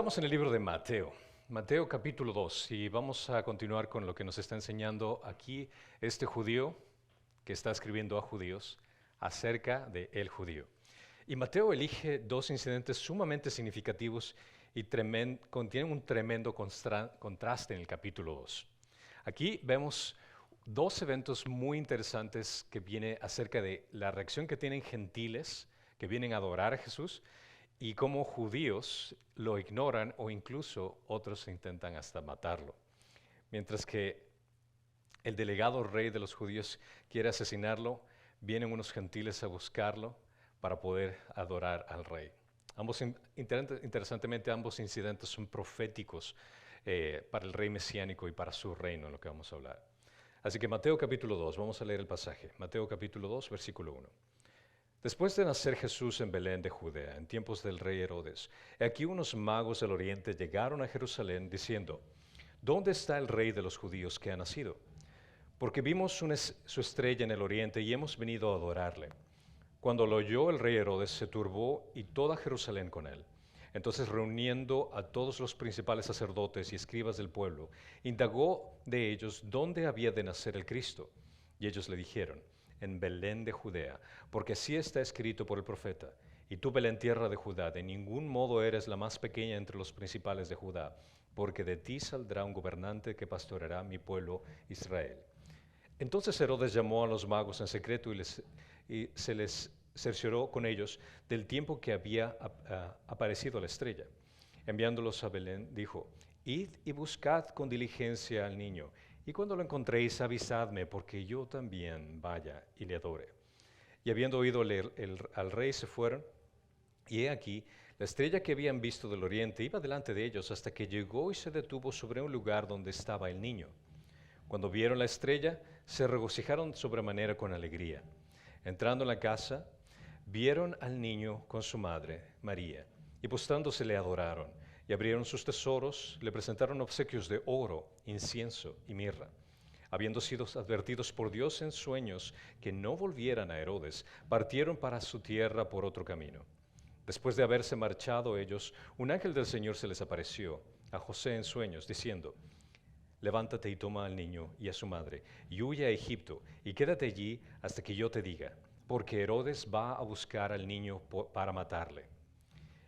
Estamos en el libro de Mateo, Mateo capítulo 2, y vamos a continuar con lo que nos está enseñando aquí este judío que está escribiendo a judíos acerca de el judío. Y Mateo elige dos incidentes sumamente significativos y contienen un tremendo contraste en el capítulo 2. Aquí vemos dos eventos muy interesantes que vienen acerca de la reacción que tienen gentiles que vienen a adorar a Jesús y cómo judíos lo ignoran o incluso otros intentan hasta matarlo. Mientras que el delegado rey de los judíos quiere asesinarlo, vienen unos gentiles a buscarlo para poder adorar al rey. Interesantemente, ambos incidentes son proféticos para el rey mesiánico y para su reino, en lo que vamos a hablar. Así que Mateo capítulo 2, vamos a leer el pasaje. Mateo capítulo 2, versículo 1. Después de nacer Jesús en Belén de Judea, en tiempos del rey Herodes, aquí unos magos del oriente llegaron a Jerusalén diciendo: ¿Dónde está el rey de los judíos que ha nacido? Porque vimos su estrella en el oriente y hemos venido a adorarle. Cuando lo oyó el rey Herodes se turbó y toda Jerusalén con él. Entonces, reuniendo a todos los principales sacerdotes y escribas del pueblo, indagó de ellos dónde había de nacer el Cristo. Y ellos le dijeron: en Belén de Judea, porque así está escrito por el profeta: y tú, Belén, tierra de Judá, de ningún modo eres la más pequeña entre los principales de Judá, porque de ti saldrá un gobernante que pastoreará mi pueblo Israel. Entonces Herodes llamó a los magos en secreto y se les cercioró con ellos del tiempo que había aparecido la estrella. Enviándolos a Belén, dijo: id y buscad con diligencia al niño, y cuando lo encontréis, avisadme, porque yo también vaya y le adore. Y habiendo oído al rey, se fueron, y he aquí, la estrella que habían visto del oriente iba delante de ellos hasta que llegó y se detuvo sobre un lugar donde estaba el niño. Cuando vieron la estrella, se regocijaron sobremanera con alegría. Entrando en la casa, vieron al niño con su madre, María, y postrándose le adoraron, y abrieron sus tesoros, le presentaron obsequios de oro, incienso y mirra. Habiendo sido advertidos por Dios en sueños que no volvieran a Herodes, partieron para su tierra por otro camino. Después de haberse marchado ellos, un ángel del Señor se les apareció a José en sueños, diciendo: levántate y toma al niño y a su madre, y huye a Egipto, y quédate allí hasta que yo te diga, porque Herodes va a buscar al niño para matarle.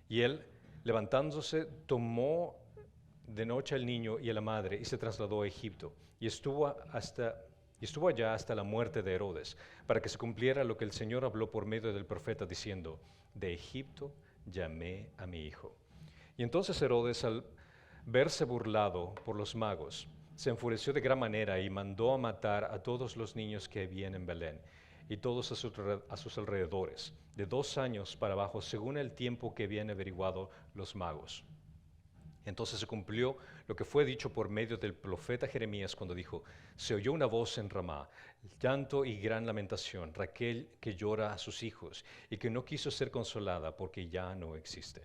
Y él, levantándose, tomó de noche al niño y a la madre, y se trasladó a Egipto, y estuvo allá hasta la muerte de Herodes, para que se cumpliera lo que el Señor habló por medio del profeta, diciendo: de Egipto llamé a mi hijo. Y entonces Herodes, al verse burlado por los magos, se enfureció de gran manera y mandó a matar a todos los niños que habían en Belén y todos a sus alrededores, de 2 años para abajo, según el tiempo que habían averiguado los magos. Entonces se cumplió lo que fue dicho por medio del profeta Jeremías cuando dijo: se oyó una voz en Ramá, llanto y gran lamentación, Raquel que llora a sus hijos y que no quiso ser consolada porque ya no existe.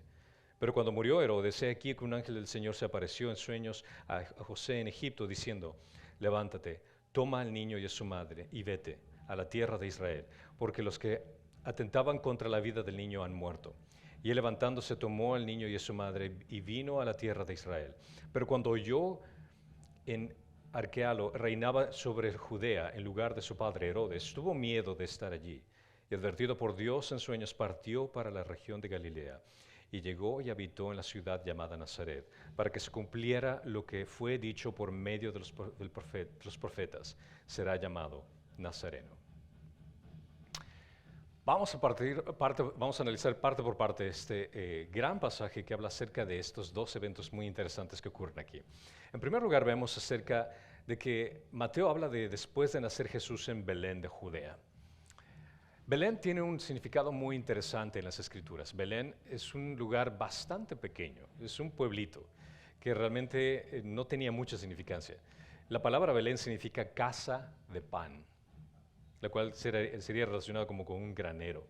Pero cuando murió Herodes, he aquí que un ángel del Señor se apareció en sueños a José en Egipto, diciendo: levántate, toma al niño y a su madre, y vete a la tierra de Israel, porque los que atentaban contra la vida del niño han muerto. Y él, levantándose, tomó al niño y a su madre, y vino a la tierra de Israel. Pero cuando oyó en Arquealo reinaba sobre Judea en lugar de su padre Herodes, tuvo miedo de estar allí, y advertido por Dios en sueños, partió para la región de Galilea, y llegó y habitó en la ciudad llamada Nazaret, para que se cumpliera lo que fue dicho por medio de los profetas: será llamado Nazareno. Vamos a analizar parte por parte este gran pasaje que habla acerca de estos dos eventos muy interesantes que ocurren aquí. En primer lugar, vemos acerca de que Mateo habla de después de nacer Jesús en Belén de Judea. Belén tiene un significado muy interesante en las Escrituras. Belén es un lugar bastante pequeño, es un pueblito que realmente no tenía mucha significancia. La palabra Belén significa casa de pan, la cual sería relacionado como con un granero.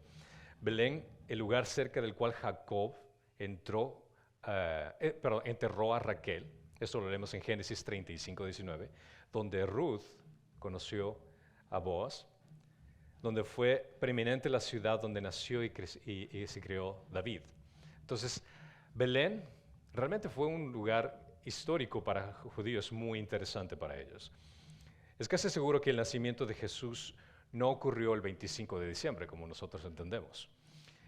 Belén, el lugar cerca del cual Jacob enterró a Raquel, esto lo leemos en Génesis 35:19, donde Ruth conoció a Boaz, donde fue preeminente la ciudad donde nació y se creó David. Entonces, Belén Realmente fue un lugar histórico para judíos muy interesante para ellos. Es casi seguro que el nacimiento de Jesús no ocurrió el 25 de diciembre, como nosotros entendemos.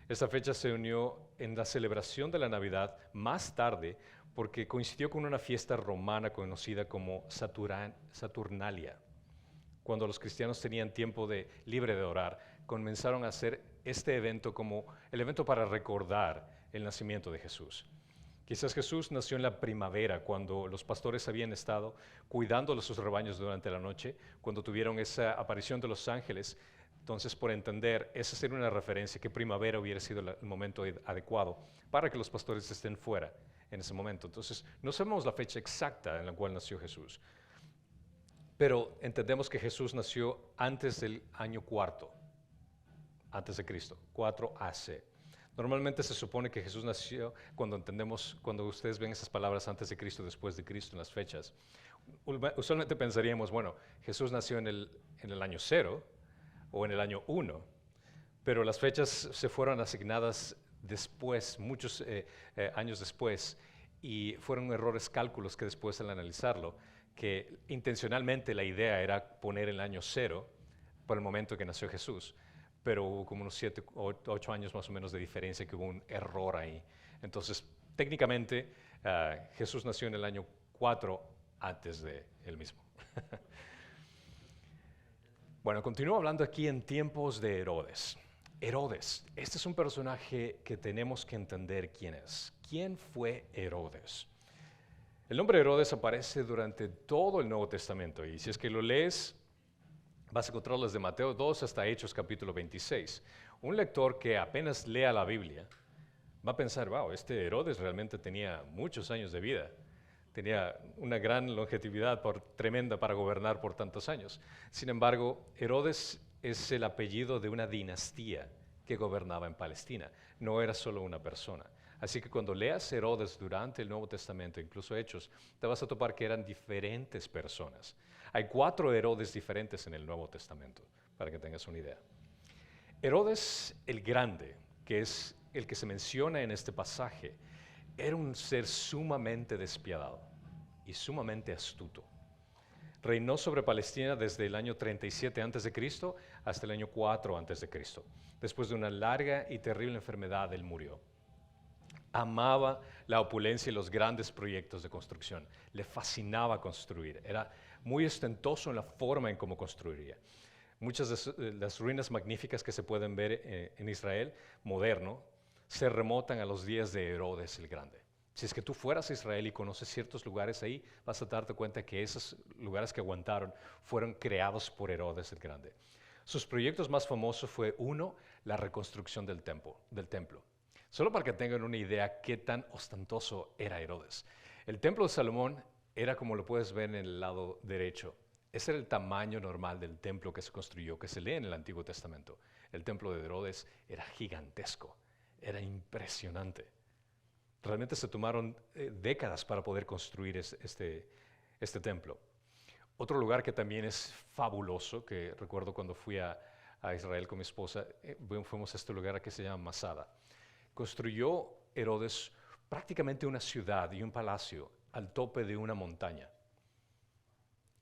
Esta fecha se unió en la celebración de la Navidad más tarde porque coincidió con una fiesta romana conocida como Saturnalia. Cuando los cristianos tenían tiempo libre de orar, comenzaron a hacer este evento como el evento para recordar el nacimiento de Jesús. Quizás Jesús nació en la primavera, cuando los pastores habían estado cuidando de sus rebaños durante la noche, cuando tuvieron esa aparición de los ángeles. Entonces, por entender, esa sería una referencia, que primavera hubiera sido el momento adecuado para que los pastores estén fuera en ese momento. Entonces, no sabemos la fecha exacta en la cual nació Jesús, pero entendemos que Jesús nació antes del año cuarto, antes de Cristo, 4 AC. Normalmente se supone que Jesús nació, cuando ustedes ven esas palabras antes de Cristo, después de Cristo en las fechas, usualmente pensaríamos, bueno, Jesús nació en el año 0 o en el año 1, pero las fechas se fueron asignadas después, muchos años después, y fueron errores cálculos que después al analizarlo, que intencionalmente la idea era poner el año 0 por el momento que nació Jesús, pero hubo como unos 7 o 8 años más o menos de diferencia, que hubo un error ahí. Entonces, técnicamente, Jesús nació en el año 4 antes de él mismo. Bueno, continúo hablando aquí en tiempos de Herodes. Herodes, este es un personaje que tenemos que entender quién es. ¿Quién fue Herodes? El nombre Herodes aparece durante todo el Nuevo Testamento, y si es que lo lees, vas a encontrarlo desde Mateo 2 hasta Hechos capítulo 26. Un lector que apenas lea la Biblia va a pensar, wow, este Herodes realmente tenía muchos años de vida. Tenía una gran longevidad tremenda para gobernar por tantos años. Sin embargo, Herodes es el apellido de una dinastía que gobernaba en Palestina. No era solo una persona. Así que cuando leas Herodes durante el Nuevo Testamento, incluso Hechos, te vas a topar que eran diferentes personas. Hay 4 Herodes diferentes en el Nuevo Testamento, para que tengas una idea. Herodes el Grande, que es el que se menciona en este pasaje, era un ser sumamente despiadado y sumamente astuto. Reinó sobre Palestina desde el año 37 a.C. hasta el año 4 a.C. Después de una larga y terrible enfermedad, él murió. Amaba la opulencia y los grandes proyectos de construcción. Le fascinaba construir. Era muy ostentoso en la forma en cómo construiría. Muchas de las ruinas magníficas que se pueden ver en Israel moderno se remontan a los días de Herodes el Grande. Si es que tú fueras a Israel y conoces ciertos lugares ahí, vas a darte cuenta que esos lugares que aguantaron fueron creados por Herodes el Grande. Sus proyectos más famosos fue, uno, la reconstrucción del templo. Solo para que tengan una idea qué tan ostentoso era Herodes. El templo de Salomón era como lo puedes ver en el lado derecho. Ese era el tamaño normal del templo que se construyó, que se lee en el Antiguo Testamento. El templo de Herodes era gigantesco, era impresionante. Realmente se tomaron décadas para poder construir este templo. Otro lugar que también es fabuloso, que recuerdo cuando fui a Israel con mi esposa, fuimos a este lugar que se llama Masada. Construyó Herodes prácticamente una ciudad y un palacio al tope de una montaña.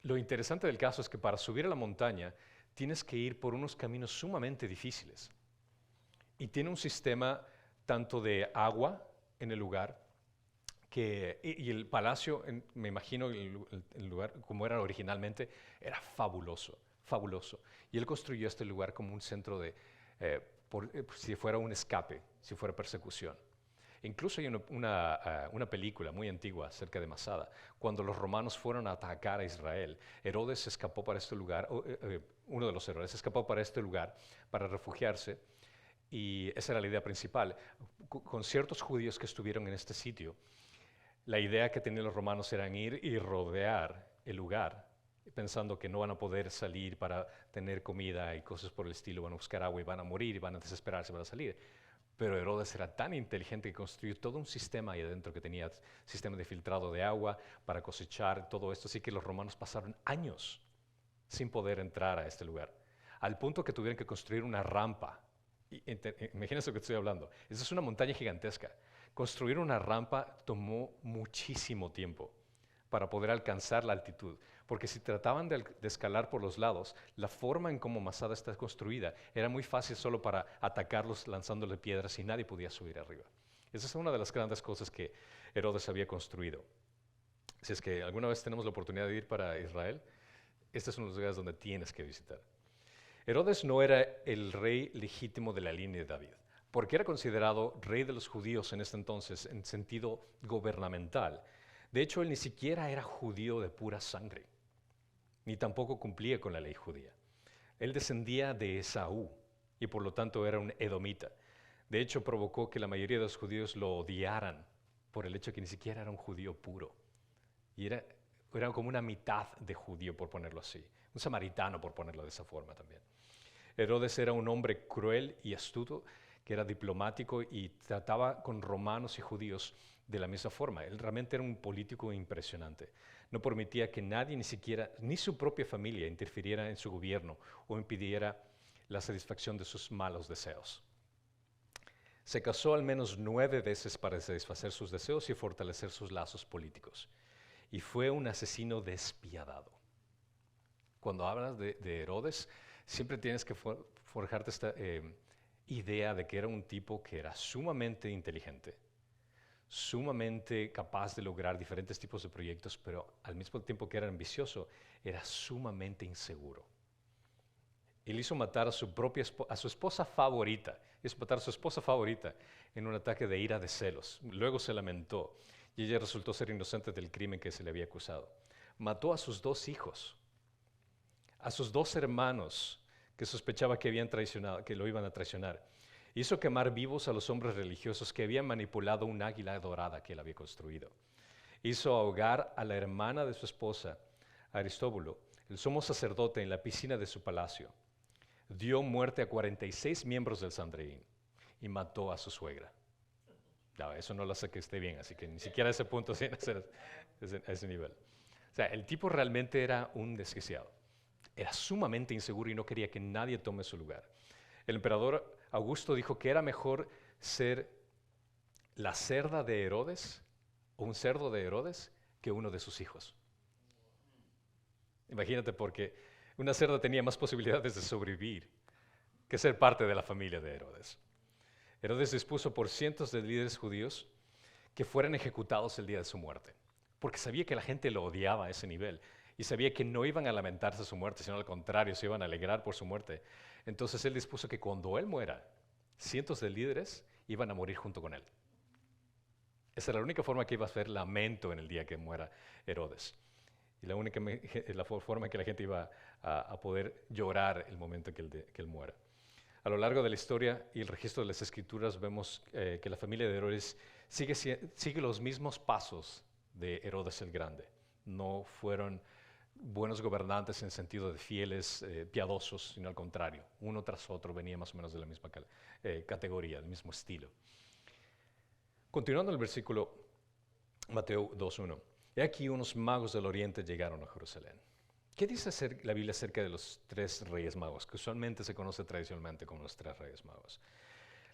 Lo interesante del caso es que para subir a la montaña tienes que ir por unos caminos sumamente difíciles. Y tiene un sistema tanto de agua en el lugar, y el palacio, me imagino el lugar como era originalmente, era fabuloso, fabuloso. Y él construyó este lugar como un centro si fuera un escape, si fuera persecución. Incluso hay una película muy antigua acerca de Masada. Cuando los romanos fueron a atacar a Israel, Herodes escapó para este lugar, uno de los Herodes escapó para este lugar para refugiarse, y esa era la idea principal. Con ciertos judíos que estuvieron en este sitio, la idea que tenían los romanos era ir y rodear el lugar, pensando que no van a poder salir para tener comida y cosas por el estilo, van a buscar agua y van a morir y van a desesperarse para salir. Pero Herodes era tan inteligente que construyó todo un sistema ahí adentro que tenía sistema de filtrado de agua para cosechar todo esto. Así que los romanos pasaron años sin poder entrar a este lugar, al punto que tuvieron que construir una rampa. Imagínense lo que estoy hablando. Esa es una montaña gigantesca. Construir una rampa tomó muchísimo tiempo para poder alcanzar la altitud, porque si trataban de escalar por los lados, la forma en cómo Masada está construida era muy fácil solo para atacarlos lanzándole piedras y nadie podía subir arriba. Esa es una de las grandes cosas que Herodes había construido. Si es que alguna vez tenemos la oportunidad de ir para Israel, este es uno de los lugares donde tienes que visitar. Herodes no era el rey legítimo de la línea de David, porque era considerado rey de los judíos en este entonces en sentido gubernamental. De hecho, él ni siquiera era judío de pura sangre, ni tampoco cumplía con la ley judía. Él descendía de Esaú y por lo tanto era un edomita. De hecho, provocó que la mayoría de los judíos lo odiaran por el hecho de que ni siquiera era un judío puro. Y era como una mitad de judío, por ponerlo así. Un samaritano, por ponerlo de esa forma también. Herodes era un hombre cruel y astuto, que era diplomático y trataba con romanos y judíos de la misma forma. Él realmente era un político impresionante. No permitía que nadie, ni su propia familia, interfiriera en su gobierno o impidiera la satisfacción de sus malos deseos. Se casó al menos 9 veces para satisfacer sus deseos y fortalecer sus lazos políticos. Y fue un asesino despiadado. Cuando hablas de Herodes, siempre tienes que forjarte esta idea de que era un tipo que era sumamente inteligente, sumamente capaz de lograr diferentes tipos de proyectos, pero al mismo tiempo que era ambicioso, era sumamente inseguro. Él hizo matar a su esposa favorita, en un ataque de ira de celos. Luego se lamentó y ella resultó ser inocente del crimen que se le había acusado. Mató a sus 2 hijos, a sus 2 hermanos que sospechaba que habían traicionado, que lo iban a traicionar. Hizo quemar vivos a los hombres religiosos que habían manipulado un águila dorada que él había construido. Hizo ahogar a la hermana de su esposa, Aristóbulo, el sumo sacerdote, en la piscina de su palacio. Dio muerte a 46 miembros del Sanedrín y mató a su suegra. No, eso no lo hace que esté bien, así que ni siquiera a ese punto, sin hacer a ese nivel. O sea, el tipo realmente era un desquiciado. Era sumamente inseguro y no quería que nadie tome su lugar. El emperador Augusto dijo que era mejor ser la cerda de Herodes o un cerdo de Herodes que uno de sus hijos. Imagínate, porque una cerda tenía más posibilidades de sobrevivir que ser parte de la familia de Herodes. Herodes dispuso por cientos de líderes judíos que fueran ejecutados el día de su muerte, porque sabía que la gente lo odiaba a ese nivel y sabía que no iban a lamentarse su muerte, sino al contrario, se iban a alegrar por su muerte. Entonces él dispuso que cuando él muera, cientos de líderes iban a morir junto con él. Esa era la única forma que iba a haber lamento en el día que muera Herodes. Y la forma en que la gente iba a poder llorar el momento que él muera. A lo largo de la historia y el registro de las escrituras vemos que la familia de Herodes sigue los mismos pasos de Herodes el Grande. No fueron buenos gobernantes en el sentido de fieles, piadosos, sino al contrario. Uno tras otro venía más o menos de la misma categoría, del mismo estilo. Continuando el versículo Mateo 2:1. He aquí unos magos del oriente llegaron a Jerusalén. ¿Qué dice la Biblia acerca de los 3 reyes magos, que usualmente se conoce tradicionalmente como los 3 reyes magos?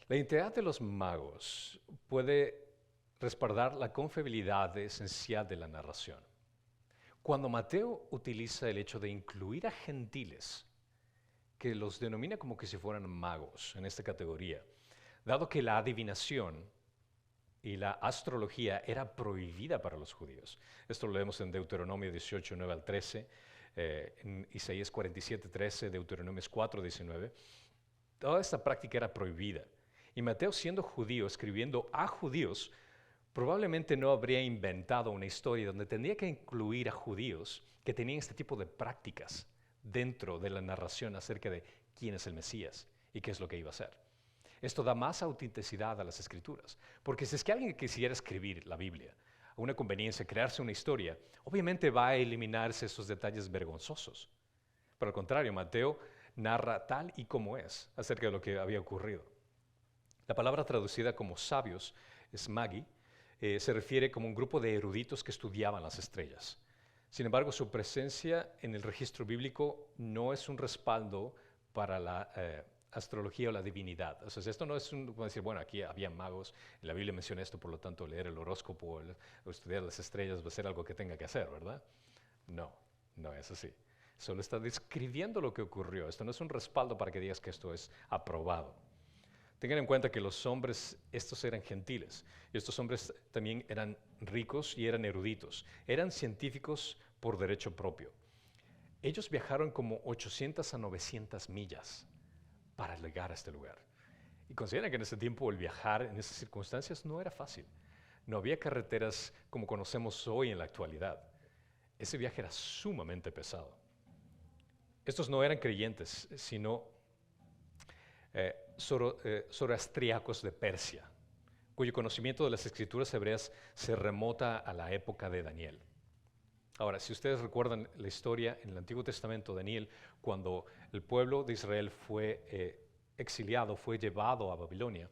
La identidad de los magos puede respaldar la confiabilidad esencial de la narración. Cuando Mateo utiliza el hecho de incluir a gentiles, que los denomina como que si fueran magos en esta categoría, dado que la adivinación y la astrología era prohibida para los judíos. Esto lo leemos en Deuteronomio 18, 9 al 13, en Isaías 47, 13, Deuteronomio 4, 19. Toda esta práctica era prohibida. Y Mateo, siendo judío, escribiendo a judíos, probablemente no habría inventado una historia donde tendría que incluir a judíos que tenían este tipo de prácticas dentro de la narración acerca de quién es el Mesías y qué es lo que iba a hacer. Esto da más autenticidad a las escrituras, porque si es que alguien quisiera escribir la Biblia a una conveniencia, crearse una historia, obviamente va a eliminarse esos detalles vergonzosos. Pero al contrario, Mateo narra tal y como es acerca de lo que había ocurrido. La palabra traducida como sabios es magi, se refiere como un grupo de eruditos que estudiaban las estrellas. Sin embargo, su presencia en el registro bíblico no es un respaldo para la astrología o la divinidad. O sea, esto no es como decir, bueno, aquí había magos, en la Biblia menciona esto, por lo tanto leer el horóscopo o estudiar las estrellas va a ser algo que tenga que hacer, ¿verdad? No, no es así. Solo está describiendo lo que ocurrió. Esto no es un respaldo para que digas que esto es aprobado. Tengan en cuenta que los hombres, estos eran gentiles, y estos hombres también eran ricos y eran eruditos, eran científicos por derecho propio. Ellos viajaron como 800 a 900 millas para llegar a este lugar. Y consideran que en ese tiempo el viajar en esas circunstancias no era fácil. No había carreteras como conocemos hoy en la actualidad. Ese viaje era sumamente pesado. Estos no eran creyentes, sino zoroastriacos de Persia, cuyo conocimiento de las escrituras hebreas se remota a la época de Daniel. Ahora, si ustedes recuerdan la historia en el Antiguo Testamento, Daniel, cuando el pueblo de Israel fue exiliado, fue llevado a Babilonia.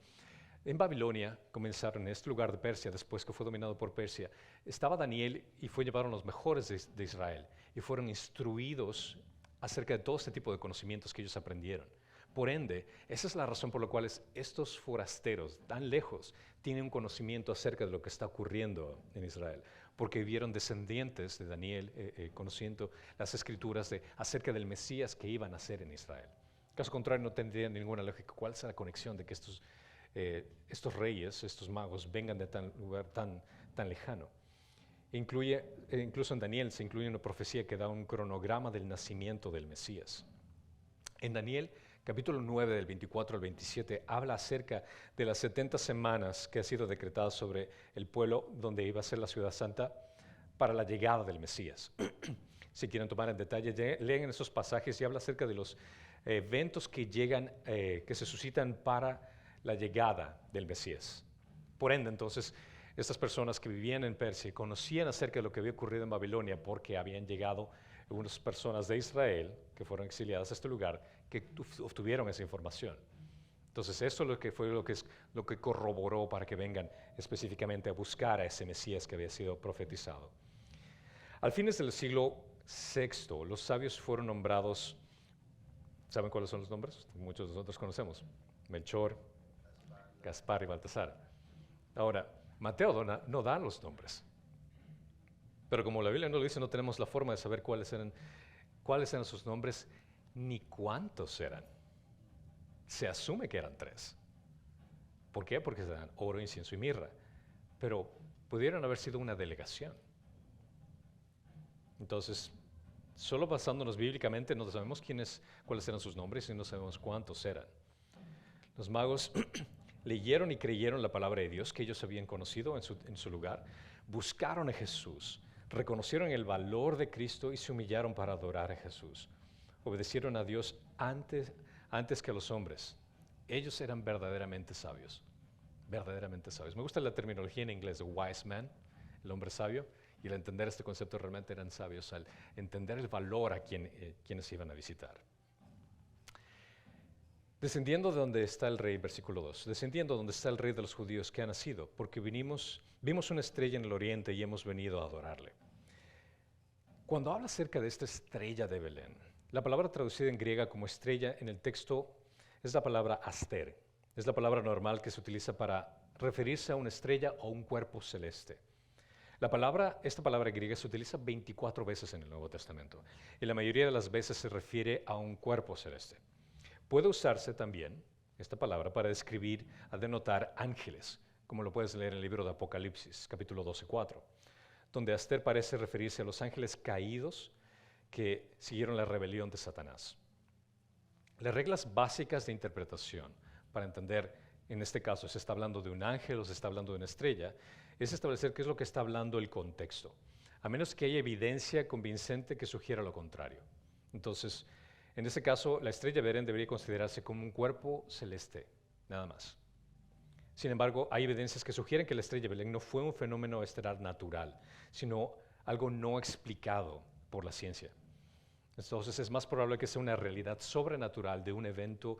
En Babilonia comenzaron, en este lugar de Persia, después que fue dominado por Persia, estaba Daniel y fue llevado a los mejores de Israel y fueron instruidos acerca de todo este tipo de conocimientos que ellos aprendieron. Por ende, esa es la razón por la cual estos forasteros tan lejos tienen un conocimiento acerca de lo que está ocurriendo en Israel, porque vieron descendientes de Daniel conociendo las escrituras acerca del Mesías que iban a ser en Israel. Caso contrario, no tendría ninguna lógica. ¿Cuál es la conexión de que estos reyes, estos magos, vengan de tan lugar tan lejano? Incluso en Daniel se incluye una profecía que da un cronograma del nacimiento del Mesías. En Daniel, capítulo 9, del 24 al 27, habla acerca de las 70 semanas que ha sido decretada sobre el pueblo donde iba a ser la ciudad santa para la llegada del Mesías. Si quieren tomar en detalle, leen esos pasajes y habla acerca de los eventos que llegan, que se suscitan para la llegada del Mesías. Por ende, entonces, estas personas que vivían en Persia conocían acerca de lo que había ocurrido en Babilonia porque habían llegado unas personas de Israel que fueron exiliadas a este lugar que obtuvieron esa información. Entonces, esto fue lo que corroboró para que vengan específicamente a buscar a ese Mesías que había sido profetizado. Al fines del siglo VI, los sabios fueron nombrados. ¿Saben cuáles son los nombres? Muchos de nosotros conocemos. Melchor, Gaspar y Baltasar. Ahora, Mateo no da los nombres. Pero como la Biblia no lo dice, no tenemos la forma de saber cuáles eran sus nombres ni cuántos eran. Se asume que eran 3. ¿Por qué? Porque se dan oro, incienso y mirra. Pero pudieron haber sido una delegación. Entonces, solo basándonos bíblicamente, no sabemos cuáles eran sus nombres y no sabemos cuántos eran. Los magos leyeron y creyeron la palabra de Dios que ellos habían conocido en su lugar, buscaron a Jesús, reconocieron el valor de Cristo y se humillaron para adorar a Jesús. Obedecieron a Dios antes que a los hombres. Ellos eran verdaderamente sabios, verdaderamente sabios. Me gusta la terminología en inglés de wise man, el hombre sabio, y al entender este concepto realmente eran sabios, al entender el valor a quienes iban a visitar. Descendiendo de donde está el rey, versículo 2, descendiendo donde está el rey de los judíos que ha nacido, porque vimos una estrella en el oriente y hemos venido a adorarle. Cuando habla acerca de esta estrella de Belén, la palabra traducida en griega como estrella en el texto es la palabra aster. Es la palabra normal que se utiliza para referirse a una estrella o un cuerpo celeste. Esta palabra griega se utiliza 24 veces en el Nuevo Testamento y la mayoría de las veces se refiere a un cuerpo celeste. Puede usarse también esta palabra para describir, a denotar ángeles, como lo puedes leer en el libro de Apocalipsis, capítulo 12:4, donde Aster parece referirse a los ángeles caídos que siguieron la rebelión de Satanás. Las reglas básicas de interpretación para entender, en este caso, se está hablando de un ángel o se está hablando de una estrella, es establecer qué es lo que está hablando el contexto, a menos que haya evidencia convincente que sugiera lo contrario. Entonces, en este caso, la estrella de Belén debería considerarse como un cuerpo celeste, nada más. Sin embargo, hay evidencias que sugieren que la estrella de Belén no fue un fenómeno estelar natural, sino algo no explicado por la ciencia. Entonces, es más probable que sea una realidad sobrenatural de un evento,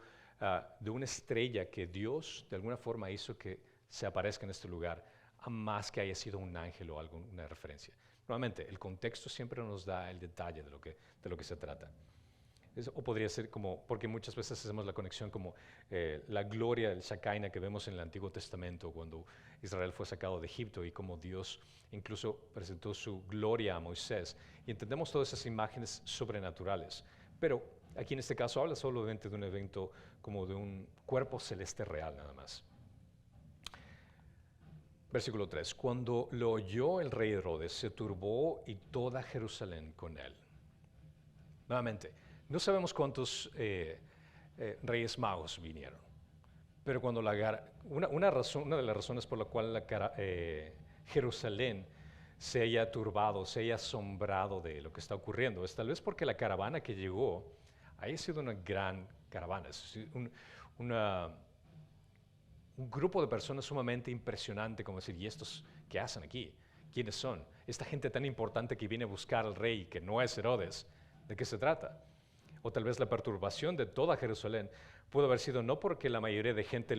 de una estrella que Dios de alguna forma hizo que se aparezca en este lugar, a más que haya sido un ángel o alguna referencia. Nuevamente, el contexto siempre nos da el detalle de lo que se trata. O podría ser como, porque muchas veces hacemos la conexión como la gloria del Shekinah que vemos en el Antiguo Testamento cuando Israel fue sacado de Egipto y como Dios incluso presentó su gloria a Moisés. Y entendemos todas esas imágenes sobrenaturales. Pero aquí en este caso habla solamente de un evento como de un cuerpo celeste real nada más. Versículo 3. Cuando lo oyó el rey Herodes, se turbó y toda Jerusalén con él. Nuevamente, no sabemos cuántos reyes magos vinieron, pero cuando una de las razones por la cual Jerusalén se haya turbado, se haya asombrado de lo que está ocurriendo, es tal vez porque la caravana que llegó haya sido una gran caravana, es un grupo de personas sumamente impresionante, como decir, ¿y estos qué hacen aquí? ¿Quiénes son? Esta gente tan importante que viene a buscar al rey, que no es Herodes, ¿de qué se trata? O tal vez la perturbación de toda Jerusalén pudo haber sido no porque la mayoría de gente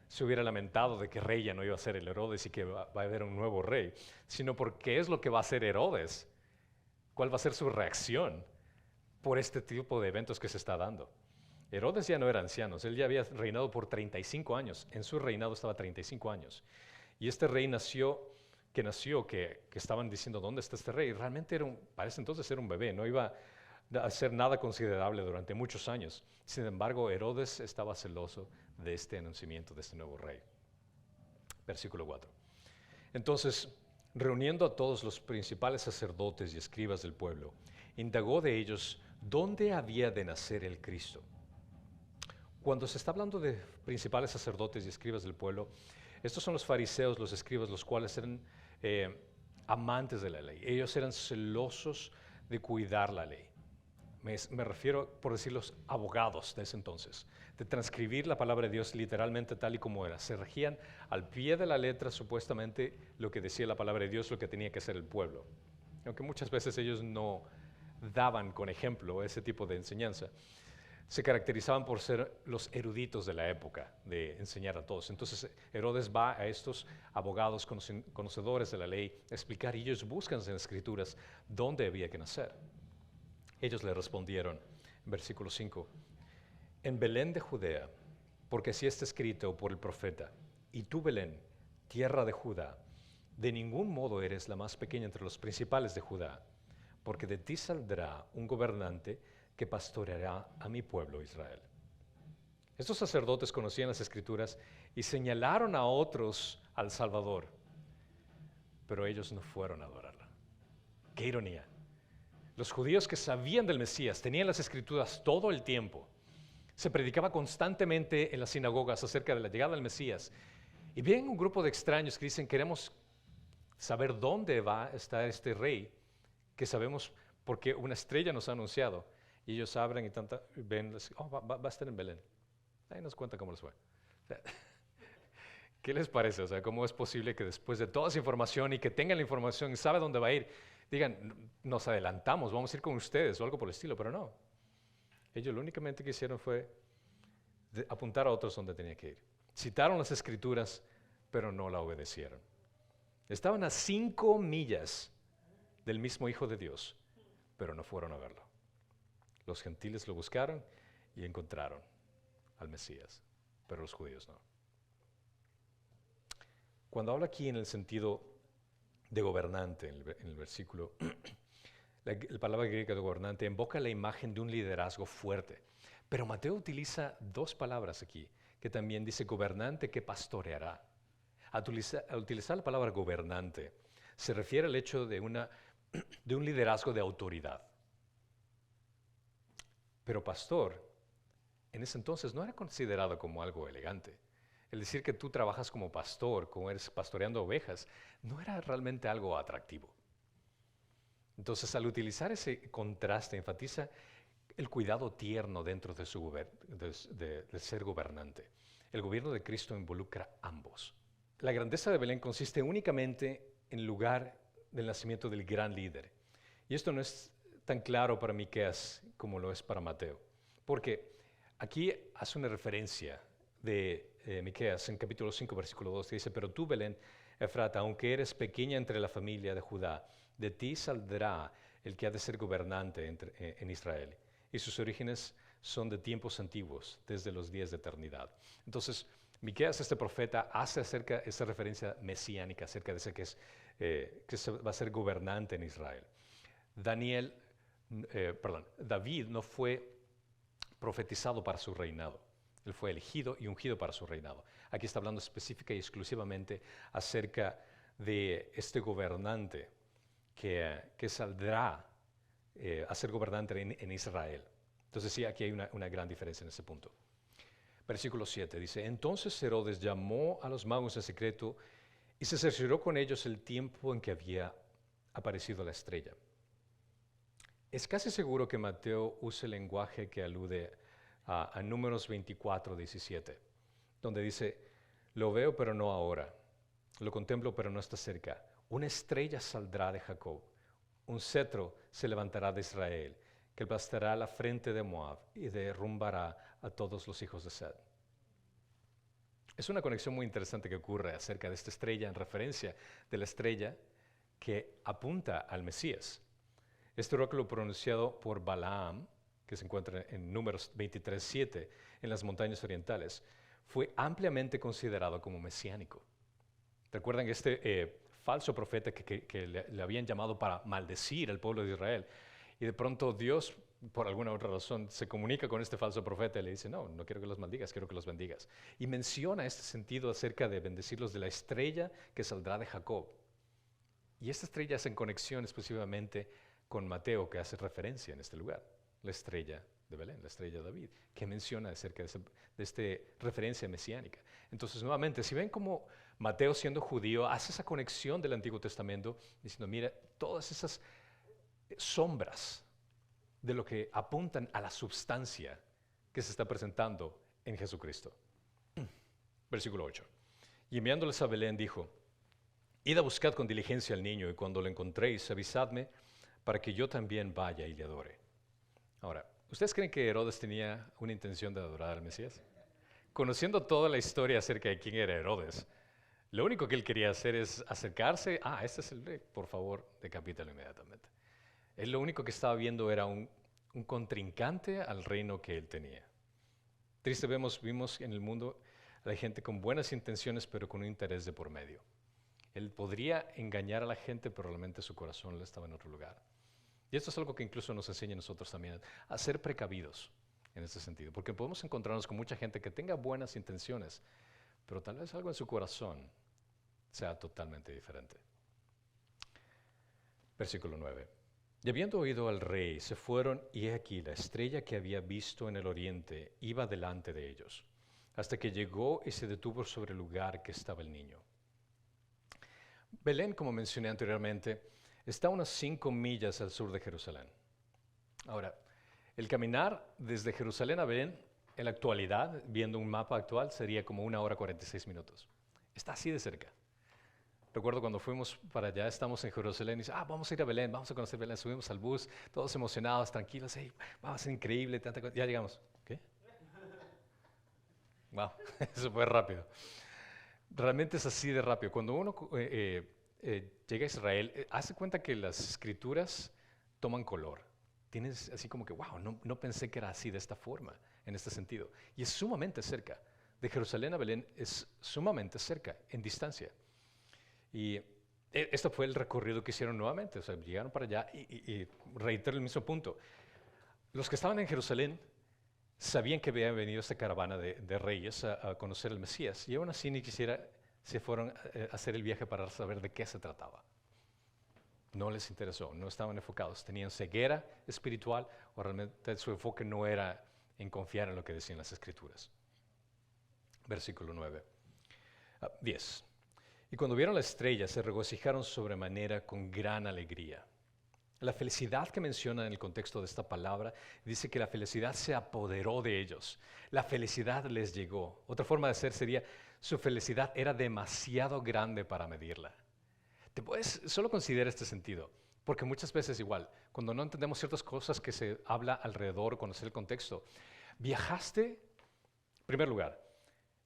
se hubiera lamentado de que rey ya no iba a ser el Herodes y que va a haber un nuevo rey, sino porque es lo que va a hacer Herodes. ¿Cuál va a ser su reacción por este tipo de eventos que se está dando? Herodes ya no era anciano, él ya había reinado por 35 años, en su reinado estaba 35 años. Y este rey que estaban diciendo, ¿dónde está este rey? Realmente parece entonces era un bebé, no iba a hacer nada considerable durante muchos años. Sin embargo, Herodes estaba celoso de este anunciamiento de este nuevo rey. Versículo 4. Entonces, reuniendo a todos los principales sacerdotes y escribas del pueblo, indagó de ellos dónde había de nacer el Cristo. Cuando se está hablando de principales sacerdotes y escribas del pueblo, estos son los fariseos, los escribas, los cuales eran amantes de la ley. Ellos eran celosos de cuidar la ley. Me refiero, por decir, los abogados de ese entonces, de transcribir la palabra de Dios literalmente tal y como era. Se regían al pie de la letra, supuestamente, lo que decía la palabra de Dios, lo que tenía que hacer el pueblo. Aunque muchas veces ellos no daban con ejemplo ese tipo de enseñanza. Se caracterizaban por ser los eruditos de la época, de enseñar a todos. Entonces Herodes va a estos abogados conocedores de la ley a explicar, y ellos buscan en las escrituras dónde había que nacer. Ellos le respondieron, en versículo 5, en Belén de Judea, porque así está escrito por el profeta, y tú, Belén, tierra de Judá, de ningún modo eres la más pequeña entre los principales de Judá, porque de ti saldrá un gobernante que pastoreará a mi pueblo Israel. Estos sacerdotes conocían las Escrituras y señalaron a otros al Salvador, pero ellos no fueron a adorarla. ¡Qué ironía! Los judíos que sabían del Mesías tenían las Escrituras todo el tiempo. Se predicaba constantemente en las sinagogas acerca de la llegada del Mesías. Y vienen un grupo de extraños que dicen, queremos saber dónde va a estar este rey, que sabemos porque una estrella nos ha anunciado. Y ellos abren y ven, va a estar en Belén. Ahí nos cuenta cómo les fue. ¿Qué les parece? O sea, ¿cómo es posible que después de toda esa información y que tengan la información y sabe dónde va a ir, digan, nos adelantamos, vamos a ir con ustedes o algo por el estilo? Pero no. Ellos lo únicamente que hicieron fue apuntar a otros donde tenía que ir. Citaron las Escrituras, pero no la obedecieron. Estaban a 5 millas del mismo Hijo de Dios, pero no fueron a verlo. Los gentiles lo buscaron y encontraron al Mesías, pero los judíos no. Cuando habla aquí en el sentido de gobernante, en el versículo, la palabra griega de gobernante invoca la imagen de un liderazgo fuerte. Pero Mateo utiliza 2 palabras aquí, que también dice gobernante que pastoreará. Al utilizar la palabra gobernante, se refiere al hecho de un liderazgo de autoridad. Pero pastor, en ese entonces no era considerado como algo elegante. El decir que tú trabajas como pastor, como eres pastoreando ovejas, no era realmente algo atractivo. Entonces, al utilizar ese contraste, enfatiza el cuidado tierno dentro de ser gobernante. El gobierno de Cristo involucra ambos. La grandeza de Belén consiste únicamente en el lugar del nacimiento del gran líder. Y esto no es tan claro para Miqueas como lo es para Mateo. Porque aquí hace una referencia de Miqueas en capítulo 5, versículo 2, que dice, pero tú, Belén, Efrata, aunque eres pequeña entre la familia de Judá, de ti saldrá el que ha de ser gobernante en Israel. y sus orígenes son de tiempos antiguos, desde los días de eternidad. Entonces, Miqueas, este profeta, hace acerca esa referencia mesiánica, acerca de ese que va a ser gobernante en Israel. David no fue profetizado para su reinado. Él fue elegido y ungido para su reinado. Aquí está hablando específica y exclusivamente acerca de este gobernante que saldrá a ser gobernante en Israel. Entonces sí, aquí hay una gran diferencia en ese punto. Versículo 7 dice, entonces Herodes llamó a los magos en secreto y se cercioró con ellos el tiempo en que había aparecido la estrella. Es casi seguro que Mateo use el lenguaje que alude a Números 24, 17, donde dice, lo veo pero no ahora, lo contemplo pero no está cerca. Una estrella saldrá de Jacob, un cetro se levantará de Israel, que aplastará la frente de Moab y derrumbará a todos los hijos de Sed. Es una conexión muy interesante que ocurre acerca de esta estrella en referencia de la estrella que apunta al Mesías. Este oráculo pronunciado por Balaam, que se encuentra en Números 23, 7, en las montañas orientales, fue ampliamente considerado como mesiánico. ¿Recuerdan este falso profeta que le habían llamado para maldecir al pueblo de Israel? Y de pronto Dios, por alguna otra razón, se comunica con este falso profeta y le dice, no quiero que los maldigas, quiero que los bendigas. Y menciona este sentido acerca de bendecirlos de la estrella que saldrá de Jacob. Y esta estrella es en conexión exclusivamente con Mateo, que hace referencia en este lugar, la estrella de Belén, la estrella de David, que menciona acerca de esta referencia mesiánica. Entonces, nuevamente, si ven cómo Mateo, siendo judío, hace esa conexión del Antiguo Testamento, diciendo, mira, todas esas sombras de lo que apuntan a la substancia que se está presentando en Jesucristo. Versículo 8. Y enviándoles a Belén dijo, id a buscar con diligencia al niño y cuando lo encontréis avisadme para que yo también vaya y le adore. Ahora, ¿ustedes creen que Herodes tenía una intención de adorar al Mesías? Conociendo toda la historia acerca de quién era Herodes, lo único que él quería hacer es acercarse, este es el rey, por favor, decapítalo inmediatamente. Él lo único que estaba viendo era un contrincante al reino que él tenía. Triste vimos en el mundo a la gente con buenas intenciones, pero con un interés de por medio. Él podría engañar a la gente, pero realmente su corazón estaba en otro lugar. Y esto es algo que incluso nos enseña a nosotros también, a ser precavidos en ese sentido, porque podemos encontrarnos con mucha gente que tenga buenas intenciones, pero tal vez algo en su corazón sea totalmente diferente. Versículo 9. Y habiendo oído al rey, se fueron, y he aquí la estrella que había visto en el oriente iba delante de ellos, hasta que llegó y se detuvo sobre el lugar que estaba el niño. Belén, como mencioné anteriormente, está a unas 5 millas al sur de Jerusalén. Ahora, el caminar desde Jerusalén a Belén, en la actualidad, viendo un mapa actual, sería como 1 hora 46 minutos. Está así de cerca. Recuerdo cuando fuimos para allá, estamos en Jerusalén y dice, vamos a ir a Belén, vamos a conocer Belén. Subimos al bus, todos emocionados, tranquilos, hey, va a ser increíble, ya llegamos. ¿Qué? Wow, eso fue rápido. Realmente es así de rápido. Cuando uno llega a Israel, hace cuenta que las escrituras toman color. Tienes así como que, wow, no pensé que era así de esta forma, en este sentido. Y es sumamente cerca. De Jerusalén a Belén es sumamente cerca, en distancia. Y esto fue el recorrido que hicieron nuevamente. O sea, llegaron para allá y reitero el mismo punto. Los que estaban en Jerusalén sabían que había venido esta caravana de reyes a conocer al Mesías. Y aún así ni siquiera se fueron a hacer el viaje para saber de qué se trataba. No les interesó, no estaban enfocados. Tenían ceguera espiritual o realmente su enfoque no era en confiar en lo que decían las Escrituras. Versículo 9. 10. Y cuando vieron la estrella se regocijaron sobremanera con gran alegría. La felicidad que menciona en el contexto de esta palabra dice que la felicidad se apoderó de ellos. La felicidad les llegó. Otra forma de ser sería, su felicidad era demasiado grande para medirla. Solo considera este sentido, porque muchas veces igual, cuando no entendemos ciertas cosas que se habla alrededor, conocer el contexto, viajaste, en primer lugar,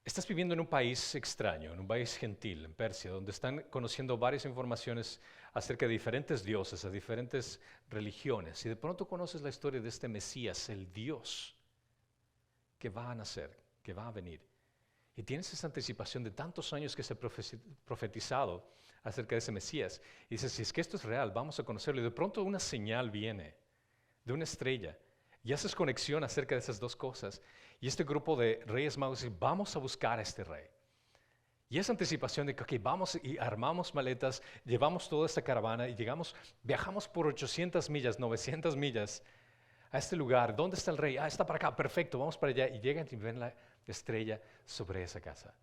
Estás viviendo en un país extraño, en un país gentil, en Persia, donde están conociendo varias informaciones acerca de diferentes dioses, de diferentes religiones, y de pronto conoces la historia de este Mesías, el Dios que va a nacer, que va a venir. Y tienes esa anticipación de tantos años que se ha profetizado acerca de ese Mesías. Y dices, si es que esto es real, vamos a conocerlo. Y de pronto una señal viene de una estrella. Y haces conexión acerca de esas dos cosas. Y este grupo de reyes magos dice, vamos a buscar a este rey. Y esa anticipación de que, ok, vamos y armamos maletas, llevamos toda esta caravana y viajamos por 800 millas, 900 millas a este lugar. ¿Dónde está el rey? Ah, está para acá, perfecto, vamos para allá. Y llegan y ven la estrella sobre esa casa.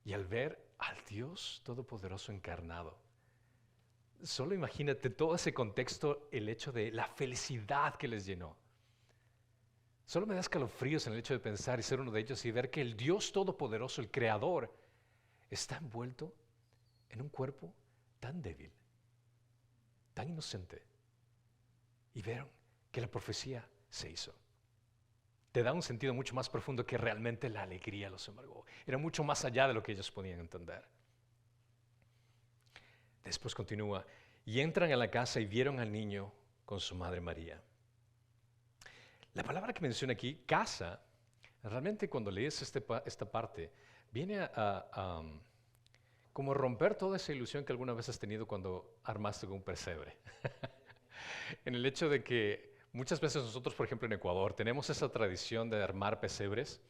Y al ver al Dios Todopoderoso encarnado, solo imagínate todo ese contexto, el hecho de la felicidad que les llenó. Solo me da escalofríos en el hecho de pensar y ser uno de ellos y ver que el Dios Todopoderoso, el Creador, está envuelto en un cuerpo tan débil, tan inocente. Y vieron que la profecía se hizo. Te da un sentido mucho más profundo que realmente la alegría los embargó. Era mucho más allá de lo que ellos podían entender. Después continúa, y entran a la casa y vieron al niño con su madre María. La palabra que menciona aquí, casa, realmente cuando lees esta parte, viene a como romper toda esa ilusión que alguna vez has tenido cuando armaste un pesebre. En el hecho de que muchas veces nosotros, por ejemplo en Ecuador, tenemos esa tradición de armar pesebres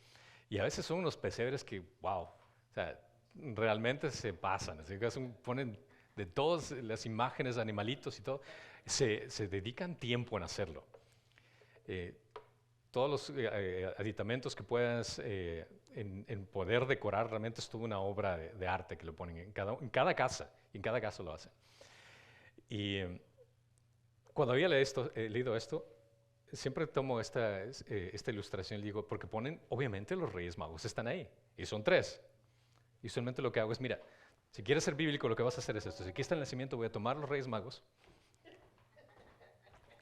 y a veces son unos pesebres que, wow, o sea, realmente se pasan, así que ponen de todas las imágenes, animalitos y todo, se dedican tiempo en hacerlo. Todos los aditamentos que puedas en poder decorar, realmente es toda una obra de arte que lo ponen en cada casa, y en cada casa lo hacen. Y cuando había leído esto, siempre tomo esta ilustración y digo, porque ponen, obviamente los Reyes Magos están ahí, y son 3. Y usualmente lo que hago es, mira, si quieres ser bíblico, lo que vas a hacer es esto. Si aquí está el nacimiento, voy a tomar los Reyes Magos,